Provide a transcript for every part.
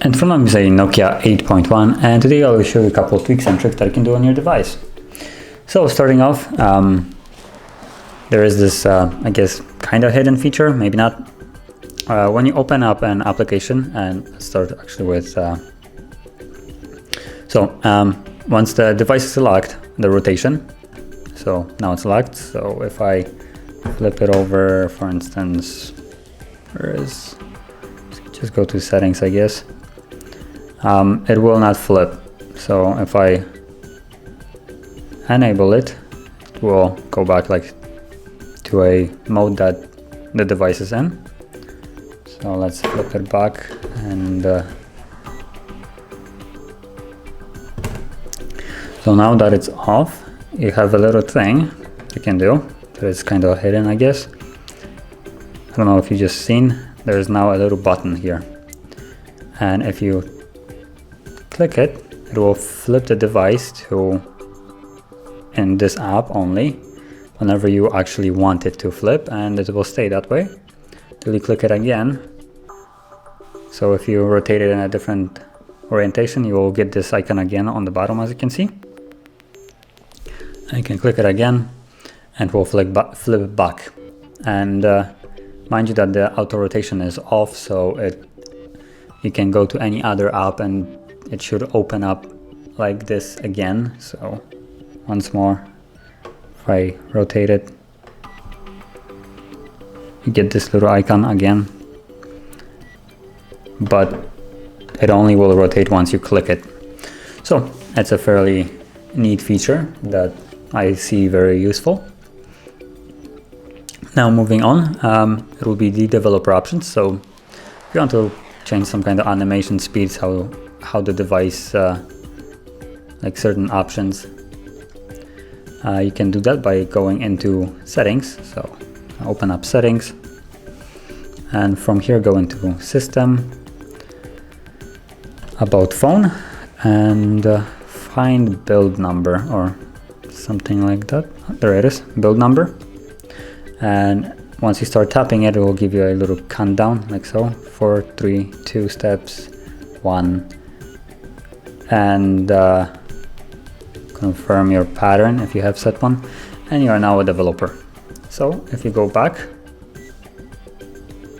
And from I'm using Nokia 8.1, and today I will show you a couple of tweaks and tricks that you can do on your device. So starting off, there is this, I guess, kind of hidden feature, maybe not. When you open up an application, and start actually with, once the device is locked, the rotation, so now it's locked. So if I flip it over, for instance, just go to settings, I guess. It will not flip. So if I enable it, it will go back like to a mode that the device is in. So let's flip it back, and so now that it's off, you have a little thing you can do that is kind of hidden, I guess. I don't know if you just seen, there's now a little button here, and if you click it, it will flip the device to in this app only whenever you actually want it to flip, and it will stay that way till you click it again. So if you rotate it in a different orientation, you will get this icon again on the bottom, as you can see. And you can click it again and it will flip it back. And mind you that the auto rotation is off, so you can go to any other app and it should open up like this again. So once more, if I rotate it, you get this little icon again, but it only will rotate once you click it. So it's a fairly neat feature that I see very useful. Now moving on, it will be the developer options. So if you want to change some kind of animation speeds, how the device, like certain options, you can do that by going into settings. So open up settings, and from here go into system, about phone, and find build number or something like that. There it is, build number. And once you start tapping it, it will give you a little countdown like so: 4, 3, 2 steps, 1, and confirm your pattern if you have set one, and you are now a developer. So if you go back,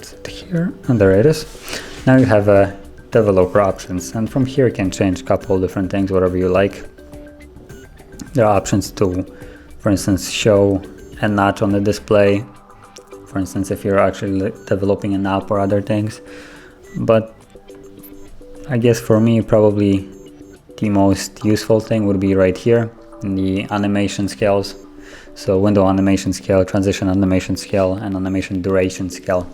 sit here, and there it is. Now you have a developer options, and from here you can change a couple different things, whatever you like. There are options to, for instance, show a notch on the display, for instance if you're actually developing an app or other things. But I guess for me probably the most useful thing would be right here in the animation scales. So window animation scale, transition animation scale, and animation duration scale.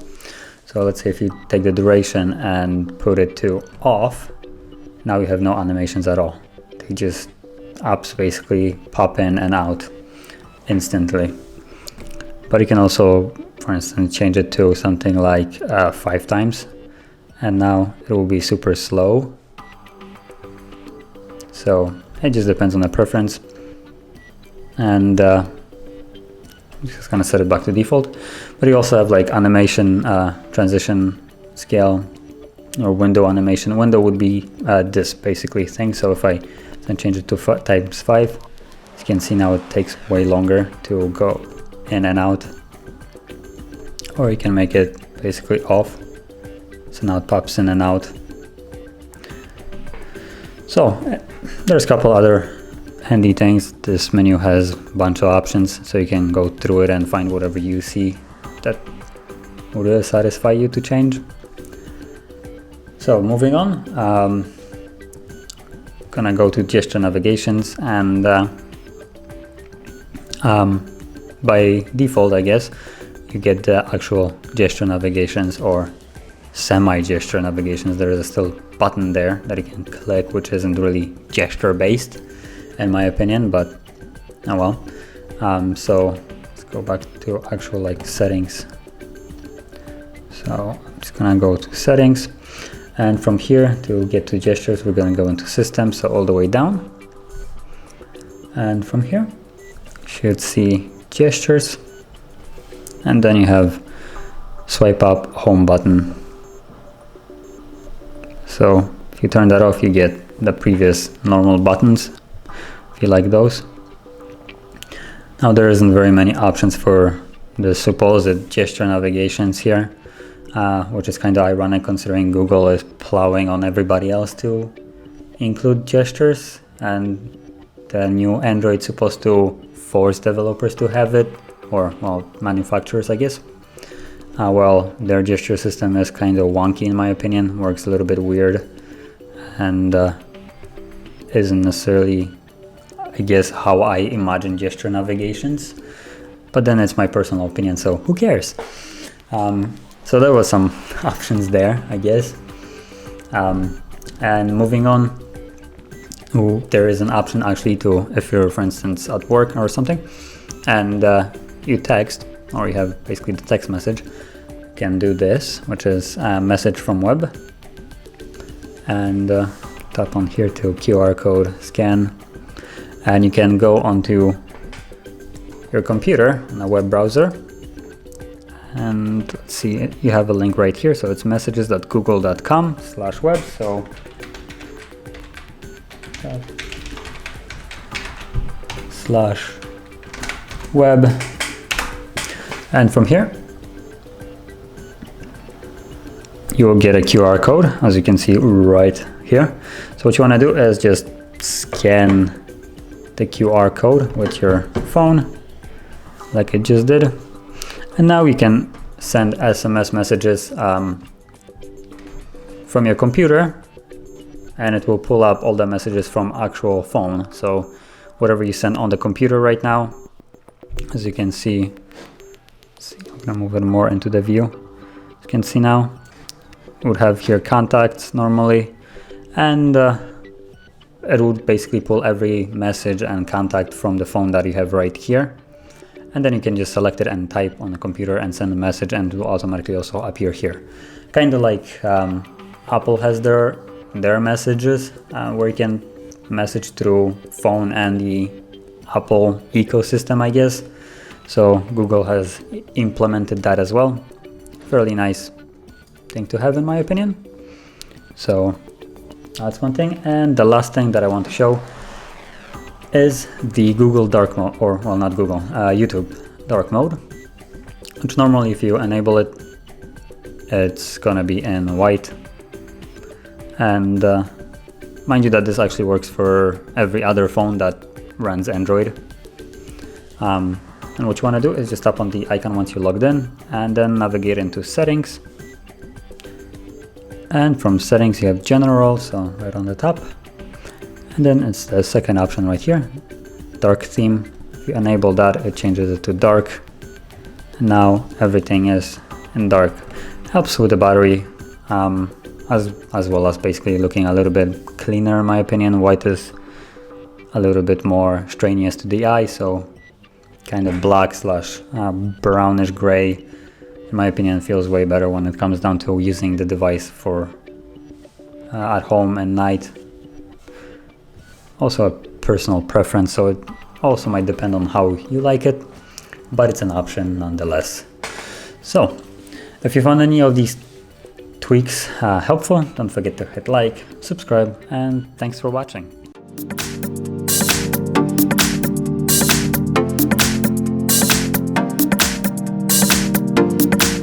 So let's say if you take the duration and put it to off, now you have no animations at all. They just apps basically pop in and out instantly. But you can also, for instance, change it to something like 5 times, and now it will be super slow. So it just depends on the preference, and I'm just gonna set it back to default. But you also have like animation transition scale or window animation. Window would be this basically thing. So if I then change it to times 5, you can see now it takes way longer to go in and out. Or you can make it basically off, so now it pops in and out. So there's a couple other handy things. This menu has a bunch of options, so you can go through it and find whatever you see that would satisfy you to change. So moving on, gonna go to gesture navigations, and by default, I guess, you get the actual gesture navigations or semi-gesture navigations. There is still a button there that you can click, which isn't really gesture based in my opinion, but oh well. So let's go back to actual like settings. So I'm just gonna go to settings, and from here to get to gestures we're gonna go into system, so all the way down, and from here you should see gestures, and then you have swipe up, home button. So if you turn that off, you get the previous normal buttons, if you like those. Now there isn't very many options for the supposed gesture navigations here, which is kind of ironic considering Google is plowing on everybody else to include gestures, and the new Android is supposed to force developers to have it, or well, manufacturers, I guess. Well, their gesture system is kind of wonky in my opinion, works a little bit weird, and isn't necessarily, I guess, how I imagine gesture navigations. But then it's my personal opinion, so who cares? So there was some options there, I guess. And moving on, there is an option actually to, if you're for instance at work or something, and you text, or you have basically the text message, you can do this, which is a message from web, and tap on here to QR code scan, and you can go onto your computer in a web browser, and let's see, you have a link right here, so it's messages.google.com/web, so /web, and from here you will get a QR code, as you can see right here. So what you want to do is just scan the QR code with your phone like I just did, and now you can send SMS messages from your computer, and it will pull up all the messages from actual phone. So whatever you send on the computer right now, as you can see, I'm gonna move it more into the view. As you can see now, it would have here contacts normally, and it would basically pull every message and contact from the phone that you have right here. And then you can just select it and type on the computer and send a message, and it will automatically also appear here. Kind of like Apple has their messages, where you can message through phone and the Apple ecosystem, I guess. So Google has implemented that as well. Fairly nice thing to have in my opinion. So that's one thing. And the last thing that I want to show is the Google dark mode, or well, not Google, YouTube dark mode, which normally if you enable it, it's gonna be in white. And mind you that this actually works for every other phone that runs Android. And what you want to do is just tap on the icon once you're logged in, and then navigate into settings. And from settings you have general, so right on the top. And then it's the second option right here, dark theme. If you enable that, it changes it to dark. And now everything is in dark. Helps with the battery, as well as basically looking a little bit cleaner in my opinion. White is a little bit more strenuous to the eye, so kind of black / brownish gray, in my opinion, feels way better when it comes down to using the device for at home and night. Also a personal preference, so it also might depend on how you like it, but it's an option nonetheless. So if you found any of these tweaks helpful, don't forget to hit like, subscribe, and thanks for watching.